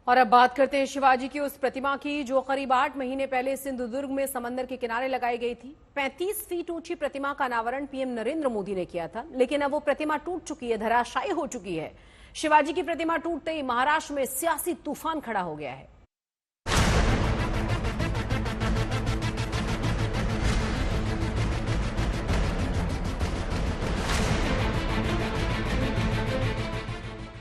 और अब बात करते हैं शिवाजी की उस प्रतिमा की जो करीब 8 महीने पहले सिंधुदुर्ग में समंदर के किनारे लगाई गई थी। 35 फीट ऊंची प्रतिमा का अनावरण पीएम नरेंद्र मोदी ने किया था, लेकिन अब वो प्रतिमा टूट चुकी है, धराशायी हो चुकी है। शिवाजी की प्रतिमा टूटते ही महाराष्ट्र में सियासी तूफान खड़ा हो गया है।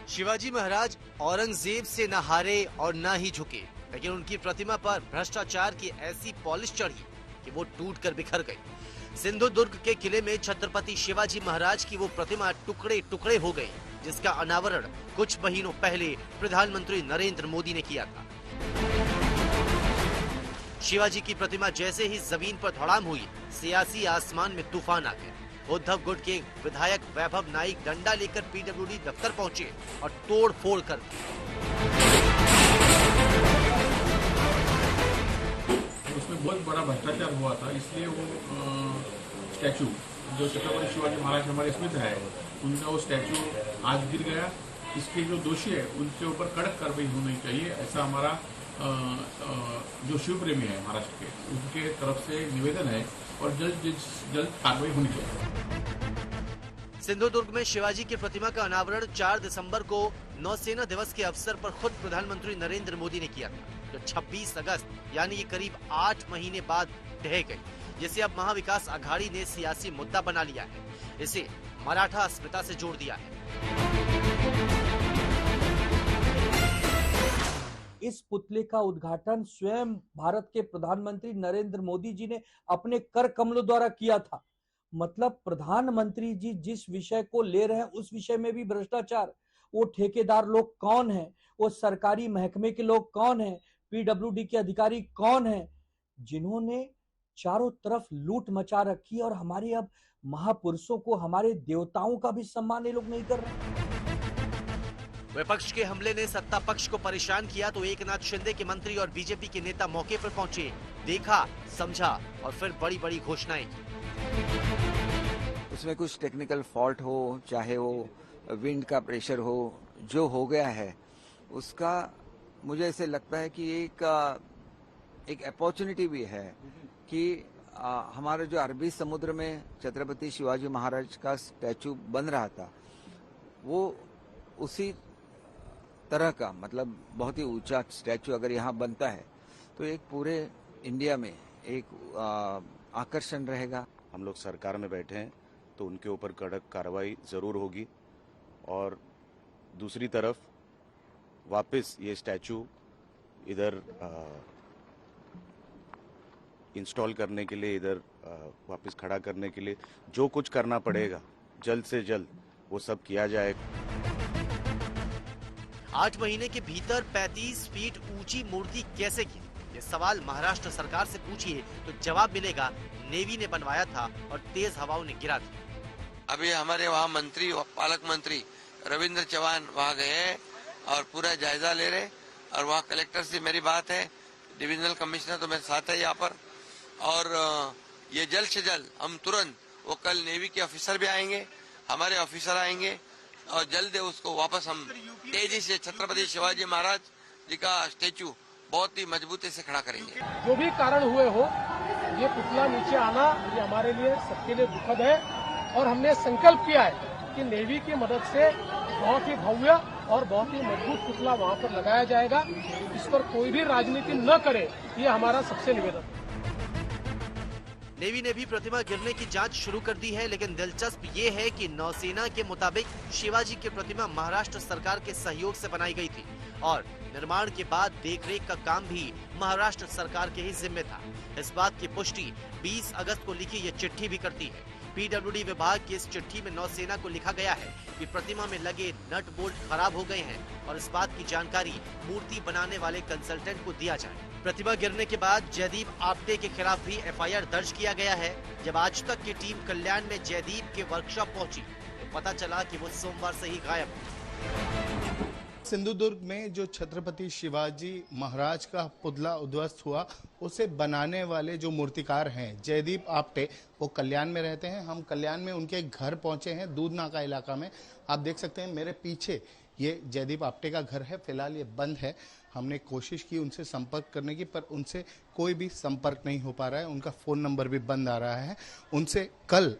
शिवाजी महाराज औरंगजेब से न हारे और न ही झुके, लेकिन उनकी प्रतिमा पर भ्रष्टाचार की ऐसी पॉलिश चढ़ी कि वो टूटकर बिखर गई। सिंधुदुर्ग के किले में छत्रपति शिवाजी महाराज की वो प्रतिमा टुकड़े टुकड़े हो गई, जिसका अनावरण कुछ महीनों पहले प्रधानमंत्री नरेंद्र मोदी ने किया था। शिवाजी की प्रतिमा जैसे ही जमीन पर धड़ाम हुई, सियासी आसमान में तूफान आ गया। उद्धव गुट के विधायक वैभव नाइक डंडा लेकर पीडब्ल्यूडी दफ्तर पहुंचे और तोड़ फोड़ कर उसमें बहुत बड़ा भ्रष्टाचार हुआ था, इसलिए वो स्टैचू जो छत्रपति शिवाजी महाराज हमारे स्मृत है, उनका वो स्टैचू आज गिर गया। इसके जो दोषी है उनके ऊपर कड़क कार्रवाई होनी चाहिए, ऐसा हमारा जो शिव प्रेमी है महाराष्ट्र के, उनके तरफ से निवेदन है और जल्द कार्रवाई होनी चाहिए। सिंधुदुर्ग में शिवाजी की प्रतिमा का अनावरण 4 दिसंबर को नौसेना दिवस के अवसर पर खुद प्रधानमंत्री नरेंद्र मोदी ने किया था, जो 26 अगस्त यानी कि करीब 8 महीने बाद ढह गई, जिसे अब महाविकास आघाड़ी ने सियासी मुद्दा बना लिया है। इसे मराठा अस्मिता से जोड़ दिया है। इस पुतले का उद्घाटन स्वयं भारत के प्रधानमंत्री नरेंद्र मोदी जी ने अपने कर कमलों द्वारा किया था। मतलब प्रधानमंत्री जी जिस विषय को ले रहे हैं उस विषय में भी भ्रष्टाचार। वो ठेकेदार लोग कौन है, वो सरकारी महकमे के लोग कौन है, पीडब्ल्यूडी के अधिकारी कौन है, जिन्होंने चारों तरफ लूट मचा रखी और हमारे अब महापुरुषों को, हमारे देवताओं का भी सम्मान ये लोग नहीं कर रहे। विपक्ष के हमले ने सत्ता पक्ष को परेशान किया तो एकनाथ शिंदे के मंत्री और बीजेपी के नेता मौके पर पहुंचे, देखा, समझा और फिर बड़ी बड़ी घोषणाएं की। उसमें कुछ टेक्निकल फॉल्ट हो, चाहे वो विंड का प्रेशर हो, जो हो गया है उसका मुझे ऐसे लगता है कि एक अपॉर्चुनिटी भी है कि हमारे जो अरबी समुद्र में छत्रपति शिवाजी महाराज का स्टैचू बन रहा था, वो उसी तरह का, मतलब बहुत ही ऊंचा स्टैचू अगर यहाँ बनता है तो एक पूरे इंडिया में एक आकर्षण रहेगा। हम लोग सरकार में बैठे हैं तो उनके ऊपर कड़क कार्रवाई जरूर होगी और दूसरी तरफ वापस ये स्टैचू इधर इंस्टॉल करने के लिए, इधर वापस खड़ा करने के लिए जो कुछ करना पड़ेगा जल्द से जल्द वो सब किया जाएगा। 8 महीने के भीतर 35 फीट ऊंची मूर्ति कैसे की, ये सवाल महाराष्ट्र सरकार से पूछिए तो जवाब मिलेगा, नेवी ने बनवाया था और तेज हवाओं ने गिरा दिया। अभी हमारे वहाँ मंत्री, पालक मंत्री रविंद्र चौहान वहाँ गए और पूरा जायजा ले रहे और वहाँ कलेक्टर से मेरी बात है, डिविजनल कमिश्नर तो मेरे साथ है यहाँ पर, और ये जल्द से जल्द हम तुरंत, वो कल नेवी के ऑफिसर भी आएंगे, हमारे ऑफिसर आएंगे और जल्द उसको वापस हम तेजी से छत्रपति शिवाजी महाराज जी का स्टेचू बहुत ही मजबूती से खड़ा करेंगे। जो भी कारण हुए हो, ये पुतला नीचे आना ये हमारे लिए सबके लिए दुखद है और हमने संकल्प किया है कि नेवी की मदद से बहुत ही भव्य और बहुत ही मजबूत पुतला वहाँ पर लगाया जाएगा। इस पर कोई भी राजनीति न करे, ये हमारा सबसे निवेदन है। नेवी ने भी प्रतिमा गिरने की जांच शुरू कर दी है, लेकिन दिलचस्प ये है कि नौसेना के मुताबिक शिवाजी की प्रतिमा महाराष्ट्र सरकार के सहयोग से बनाई गई थी और निर्माण के बाद देखरेख का काम भी महाराष्ट्र सरकार के ही जिम्मे था। इस बात की पुष्टि 20 अगस्त को लिखी ये चिट्ठी भी करती है। पीडब्ल्यूडी विभाग की इस चिट्ठी में नौसेना को लिखा गया है कि प्रतिमा में लगे नट बोल्ट खराब हो गए हैं और इस बात की जानकारी मूर्ति बनाने वाले कंसल्टेंट को दिया जाए। प्रतिमा गिरने के बाद जयदीप आपटे के खिलाफ भी एफआईआर दर्ज किया गया है। जब आज तक की टीम कल्याण में जयदीप के वर्कशॉप पहुंची तो पता चला कि वो सोमवार से ही गायब है। सिंधुदुर्ग में जो छत्रपति शिवाजी महाराज का पुतला उद्ध्वस्त हुआ, उसे बनाने वाले जो मूर्तिकार हैं जयदीप आपटे, वो कल्याण में रहते हैं। हम कल्याण में उनके घर पहुंचे हैं, दूधनाका इलाका में। आप देख सकते हैं मेरे पीछे ये जयदीप आप्टे का घर है, फिलहाल ये बंद है। हमने कोशिश की उनसे संपर्क करने की, पर उनसे कोई भी संपर्क नहीं हो पा रहा है। उनका फ़ोन नंबर भी बंद आ रहा है। उनसे कल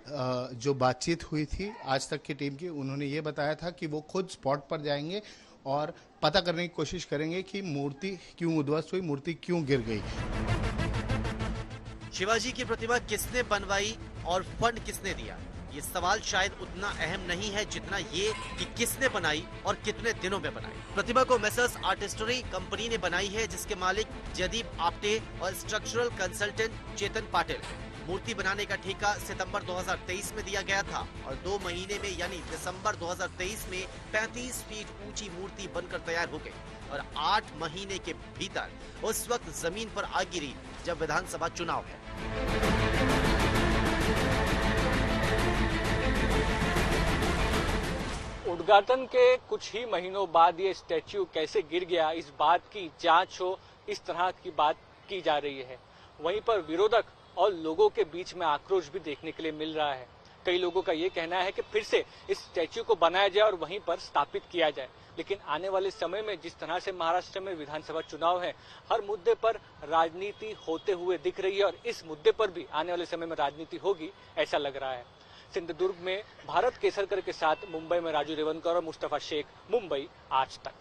जो बातचीत हुई थी आज तक की टीम की, उन्होंने ये बताया था कि वो खुद स्पॉट पर जाएंगे और पता करने की कोशिश करेंगे कि मूर्ति क्यों उद्ध्वस्त हुई, मूर्ति क्यों गिर गई। शिवाजी की प्रतिमा किसने बनवाई और फंड किसने दिया, ये सवाल शायद उतना अहम नहीं है जितना ये कि किसने बनाई और कितने दिनों में बनाई। प्रतिमा को मेसर्स आर्टिस्ट्री कंपनी ने बनाई है, जिसके मालिक जयदीप आप्टे और स्ट्रक्चरल कंसल्टेंट चेतन पाटिल। मूर्ति बनाने का ठेका सितंबर 2023 में दिया गया था और 2 महीने में यानी दिसंबर 2023 में 35 फीट ऊंची मूर्ति बनकर तैयार हो गई और 8 महीने के भीतर उस वक्त जमीन पर आ गिरी जब विधानसभा चुनाव है। उद्घाटन के कुछ ही महीनों बाद ये स्टैच्यू कैसे गिर गया, इस बात की जांच हो, इस तरह की बात की जा रही है। वहीं पर विरोधक और लोगों के बीच में आक्रोश भी देखने के लिए मिल रहा है। कई लोगों का ये कहना है कि फिर से इस स्टैच्यू को बनाया जाए और वहीं पर स्थापित किया जाए। लेकिन आने वाले समय में जिस तरह से महाराष्ट्र में विधानसभा चुनाव है, हर मुद्दे पर राजनीति होते हुए दिख रही है और इस मुद्दे पर भी आने वाले समय में राजनीति होगी, ऐसा लग रहा है। सिंधुदुर्ग में भारत केसरकर के साथ मुंबई में राजू रेवनकर और मुस्तफा शेख, मुंबई आज तक।